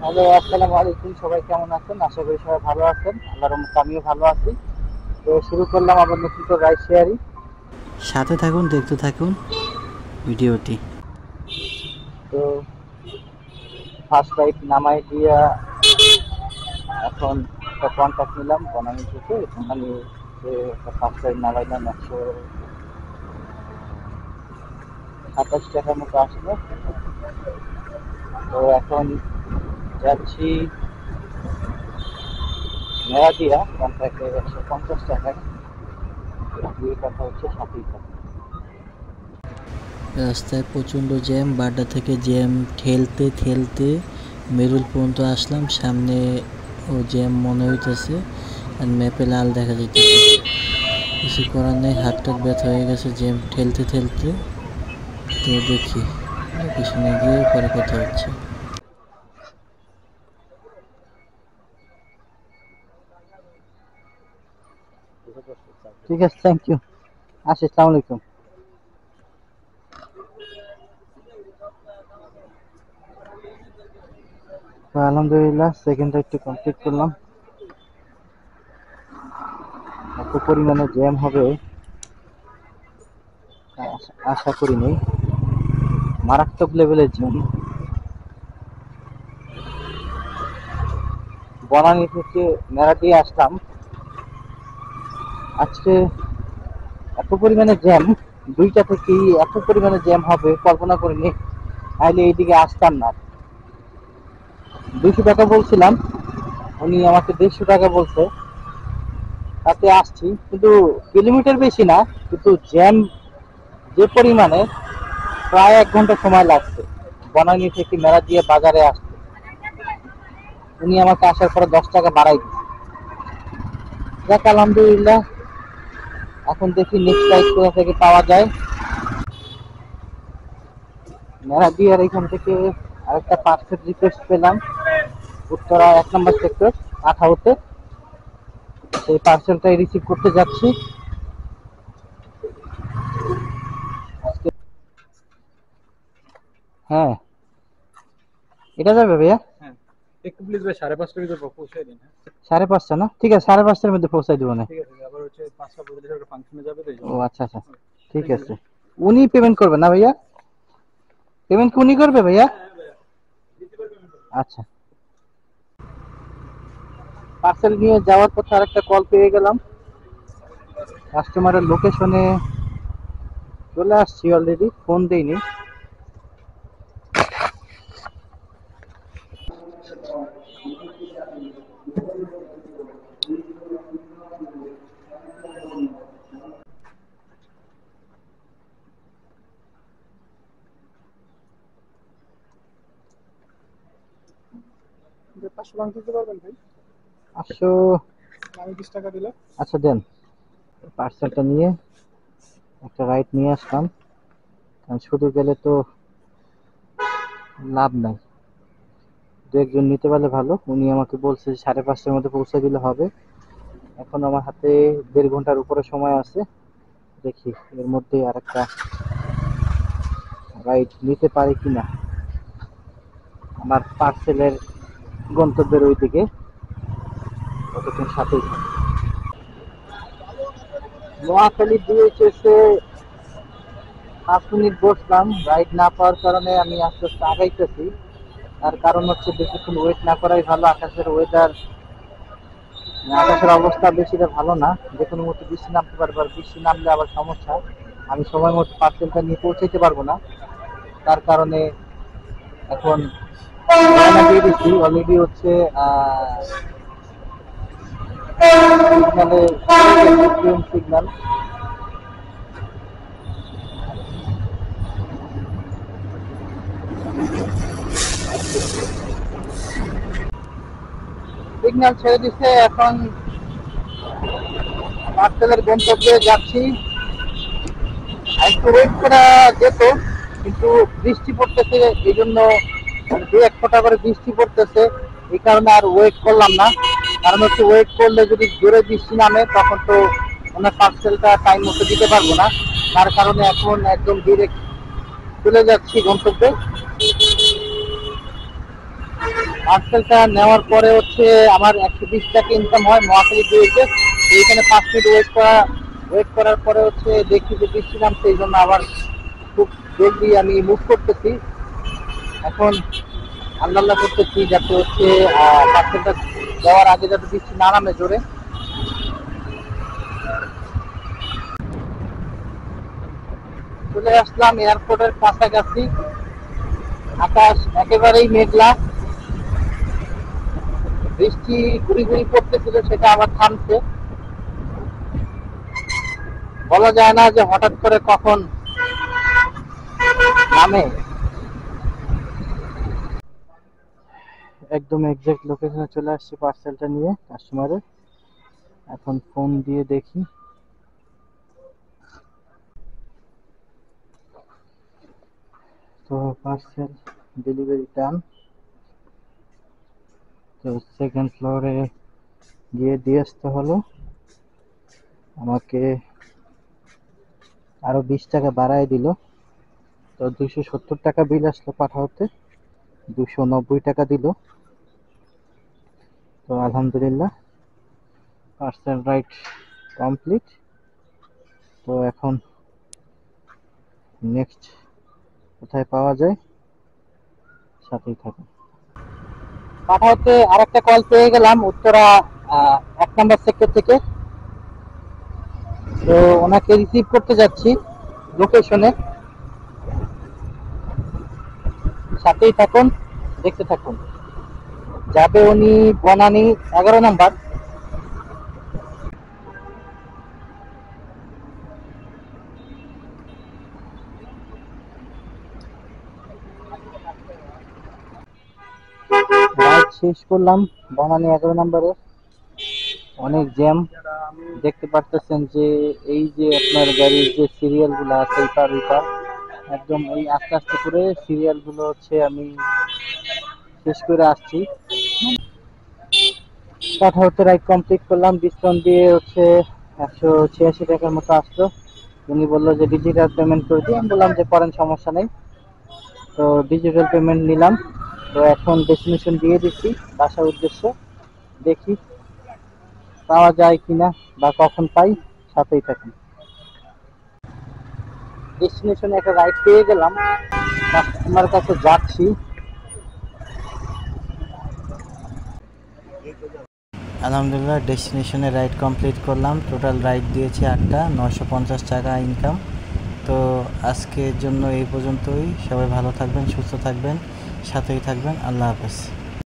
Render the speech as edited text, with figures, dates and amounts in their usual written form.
Hello, আসসালামু আলাইকুম। সবাই কেমন আছেন? আশা করি সবাই ভালো আছেন। আল্লাহর রহমতে আমিও ভালো আছি। তো শুরু করলাম আবার নতুন করে রাইড শেয়ারিং। সাথে থাকুন, দেখতে থাকুন ভিডিওটি। তো ফার্স্ট রাইড নামাই দিয়া এখন একটা কন্ট্যাক্ট নিলাম বনানী থেকে। বনানী একটা ফার্স্ট রাইড নামাইলাম 127 টাকার মতো আসলো। তো এখন যাচ্ছি মেয়াদিয়া, কন্ট্যাক্টে 150 টাকায়। এই কথা হচ্ছে সাথেই থাকে। রাস্তায় প্রচণ্ড জ্যাম, বাড্ডা থেকে জ্যাম ঠেলতে ঠেলতে মেরুল পর্যন্ত আসলাম। সামনে ও জ্যাম মনে হইতেছে, আর ম্যাপে লাল দেখা যাইতেছে। কিছু করার নেই, হাত টাত ব্যথা হয়ে গেছে জ্যাম ঠেলতে ঠেলতে। তো দেখি পিছনে গিয়ে পরে কথা হচ্ছে। ঠিক আছে, থ্যাংক ইউ। আসসালামু আলাইকুম। তো আলহামদুলিল্লাহ সেকেন্ড রাইডটি কমপ্লিট করলাম। এত পরিমাণে জ্যাম হবে আশা করিনি। মারাত্মক লেভেলের জ্যাম। বনানী থেকে মেরাটি আসলাম। আজকে এত পরিমাণে জ্যাম, দুইটা থেকেই এত পরিমাণে জ্যাম হবে কল্পনা করিনি। তাইলে এইদিকে আসতাম না। 200 টাকা বলছিলাম, উনি আমাকে 150 টাকা বলছে। তাতে আসছি, কিন্তু কিলোমিটার বেশি না, কিন্তু জ্যাম যে পরিমাণে, প্রায় 1 ঘন্টা সময় লাগছে বনানী থেকে মেরাদিয়া বাজারে আসতে। উনি আমাকে আসার পরে 10 টাকা বাড়াই দিচ্ছে। যাক আলহামদুলিল্লাহ। এখন দেখি নেক্সট রাইড কোথা থেকে পাওয়া যায়। মেরাদিয়ার এখান থেকে আরেকটা পার্সেল রিকোয়েস্ট পেলাম, উত্তরা 1 নম্বর সেক্টর 18-তে। সেই পার্সেলটাই রিসিভ করতে যাচ্ছি। হ্যাঁ, এটা যাবে ভাইয়া? হ্যাঁ, একটু প্লিজ ভাই 5:30টার ভিতরে পৌঁছে দিন। হ্যাঁ 5:30 না? ঠিক আছে, 5:30টার মধ্যে পৌঁছাই দিব না। ঠিক আছে, আবার হচ্ছে 5:45 একটা ফাংশনে যাবে তো এই ও জন্য। আচ্ছা আচ্ছা, ঠিক থ্যাংক ইউ আছে। ভাই। উনি পেমেন্ট করবে না ভাইয়া? পেমেন্ট কি উনি করবে ভাইয়া? আচ্ছা। পার্সেল নিয়ে যাওয়ার পথে আরেকটা কল পেয়ে গেলাম। কাস্টমারের লোকেশনে চলে আসছি অলরেডি, ফোন দেইনি। যে 500 ভাঙতে দিতে পারবেন ভাই? 500? আমি 20 টাকা দিলাম। আচ্ছা দেন। পার্সেলটা নিয়ে একটা রাইড নিয়ে আসলাম, কারণ শুধু গেলে তো লাভ নাই। দু একজন নিতে পারলে ভালো। উনি আমাকে বলছে 5:30টার মধ্যে পৌঁছে দিলে হবে। এখন আমার হাতে 1.5 ঘন্টার উপরে সময় আছে। দেখি এর মধ্যে আরেকটা রাইড নিতে পারি কিনা আমার পার্সেলের গন্তব্যের ওইদিকে। ততক্ষণ সাথেই থাকি। নোয়াখালী ডিএইচএসে 5 মিনিট বসলাম, রাইড না পাওয়ার কারণে আমি আস্তে আস্তে আগাইতেছি। তার কারণ হচ্ছে বেশিক্ষণ ওয়েট না করাই ভালো। আকাশের অবস্থা বেশিটা ভালো না। যে কোনো মুহূর্তে বৃষ্টি নামতে পারবে, আর বৃষ্টি নামলে আবার সমস্যা। আমি সময় মতো পার্সেলটা নিয়ে পৌঁছাইতে পারবো না। তার কারণে এখন রওনা দিয়ে দিচ্ছি। অলরেডি হচ্ছে সিগনালে সিগন্যাল। সিগন্যাল ছেড়ে দিচ্ছে। এখন পার্সেলের গন্তব্যে যাচ্ছি। একটু ওয়েট করা যেত, কিন্তু বৃষ্টি পড়তেছে এই জন্য, 2-1 ফোঁটা করে বৃষ্টি পড়তেছে, এই কারণে আর ওয়েট করলাম না। কারণ হচ্ছে ওয়েট করলে যদি জোরে বৃষ্টি নামে তখন তো ওনার পার্সেলটা টাইম মতো দিতে পারবো না। তার কারণে এখন একদম ডিরেক্ট চলে যাচ্ছি গন্তব্যে। পার্সেলটা নেওয়ার পরে হচ্ছে আমার 120 টাকা ইনকাম হয় মহাখালী দিয়েছে। এইখানে 5 মিনিট ওয়েট করার পরে হচ্ছে দেখি যে বৃষ্টি নামছে, এই জন্য আবার খুব জলদি আমি মুভ করতেছি। এখন আল্লাহ করতেছি যাতে হচ্ছে পার্সেলটা দেওয়ার আগে যাতে বৃষ্টি না নামে জোরে। চলে আসলাম এয়ারপোর্টের কাছাকাছি। আকাশ একেবারেই মেঘলা, বৃষ্টি গুড়ি গুড়ি পড়তেছিল, সেটা আবার থামছে। বলা যায় না যে হঠাৎ করে কখন নামে। একদম এক্সাক্ট লোকেশনে চলে আসছি পার্সেলটা নিয়ে কাস্টমারের। এখন ফোন দিয়ে দেখি। তো পার্সেল ডেলিভারি ডান। তো সেকেন্ড ফ্লোরে গিয়ে দিয়ে আসতে হলো। আমাকে আরো 20 টাকা বাড়ায় দিল। তো 270 টাকা বিল আসলো পাঠাতে, 290 টাকা দিল। তো আলহামদুলিল্লাহ পার্সেল রাইট কমপ্লিট। তো এখন নেক্সট কোথায় পাওয়া যায় সাথেই থাকুন। পাঠাতে আরেকটা কল পেয়ে গেলাম উত্তরা 1 নম্বর সেক্টর থেকে। তো ওনাকে রিসিভ করতে যাচ্ছি লোকেশনে, সাথেই থাকুন, দেখতে থাকুন। যাবে উনি বনানী 11 নম্বর। রাইড শেষ করলাম বনানী 11 নম্বরে। অনেক জ্যাম দেখতে পারতেছেন যে এই যে আপনার গাড়ির যে সিরিয়াল গুলো আছে এপার ওপার, একদম এই আস্তে আস্তে করে সিরিয়াল গুলো হচ্ছে আমি শেষ করে আসছি। হচ্ছে রাইড কমপ্লিট করলাম, ডিসকাউন্ট দিয়ে হচ্ছে 186 টাকার মতো আসলো। উনি বললো যে ডিজিটাল পেমেন্ট করে দিই, আমি বললাম যে করেন, সমস্যা নেই। তো ডিজিটাল পেমেন্ট নিলাম। তো এখন ডেস্টিনেশন দিয়ে দিচ্ছি বাসার উদ্দেশ্যে। দেখি পাওয়া যায় কিনা বা কখন পাই, সাথেই থাকুন। ডেস্টিনেশনে একটা রাইড পেয়ে গেলাম, কাস্টমার কাছে যাচ্ছি। আলহামদুলিল্লাহ ডেস্টিনেশনে রাইড কমপ্লিট করলাম। টোটাল রাইড দিয়েছি 8টা, 950 টাকা ইনকাম। তো আজকের জন্য এই পর্যন্তই। সবাই ভালো থাকবেন, সুস্থ থাকবেন, সাথেই থাকবেন। আল্লাহ হাফেজ।